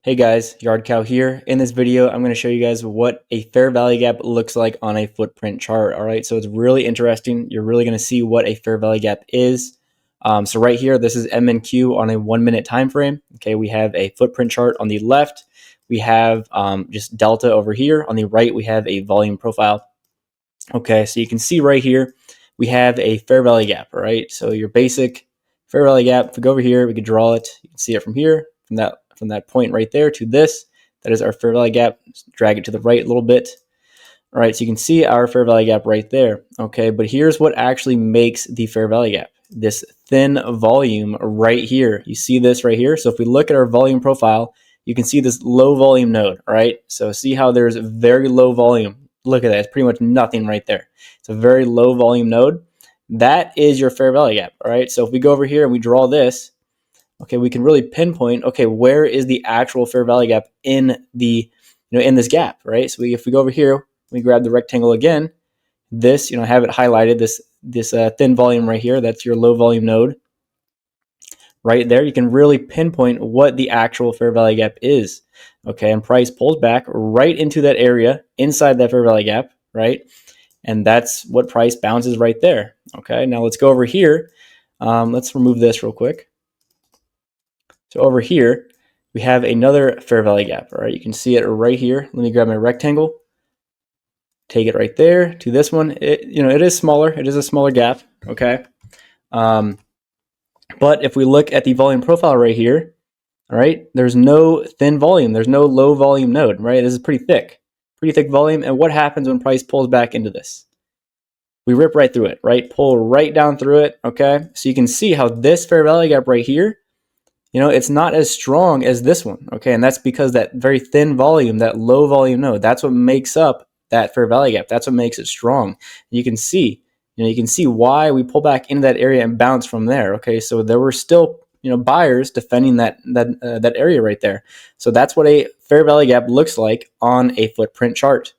Hey guys, Yard Cow here. In this video, I'm going to show you guys what a fair value gap looks like on a footprint chart. All right, so it's really interesting. You're really going to see what a fair value gap is. So right here, this is MNQ on a 1 minute time frame. Okay, we have a footprint chart on the left. We have just delta over here. On the right, we have a volume profile. Okay, so you can see right here, we have a fair value gap. All right, so your basic fair value gap. If we go over here, we could draw it. You can see it from here, from that point right there to this. That is our fair value gap. Just drag it to the right a little bit. All right, so you can see our fair value gap right there. Okay, but here's what actually makes the fair value gap. This thin volume right here. You see this right here? So if we look at our volume profile, you can see this low volume node, all right? So see how there's very low volume. Look at that, it's pretty much nothing right there. It's a very low volume node. That is your fair value gap, all right? So if we go over here and we draw this, okay, we can really pinpoint, okay, where is the actual fair value gap in the, in this gap, right? So if we go over here, we grab the rectangle again, this, have it highlighted, this thin volume right here, that's your low volume node. Right there, you can really pinpoint what the actual fair value gap is. Okay, and price pulls back right into that area inside that fair value gap, right? And that's what price bounces right there. Okay, now let's go over here. Let's remove this real quick. So over here, we have another fair value gap. All right, you can see it right here. Let me grab my rectangle, take it right there to this one. It is smaller. It is a smaller gap. Okay. But if we look at the volume profile right here, all right, there's no thin volume. There's no low volume node, right? This is pretty thick volume. And what happens when price pulls back into this? We rip right through it, right? Pull right down through it, okay? So you can see how this fair value gap right here, it's not as strong as this one, okay? And that's because that very thin volume, that low volume node, that's what makes up that fair value gap. That's what makes it strong. You can see, you can see why we pull back into that area and bounce from there, okay? So there were still, buyers defending that area right there. So that's what a fair value gap looks like on a footprint chart.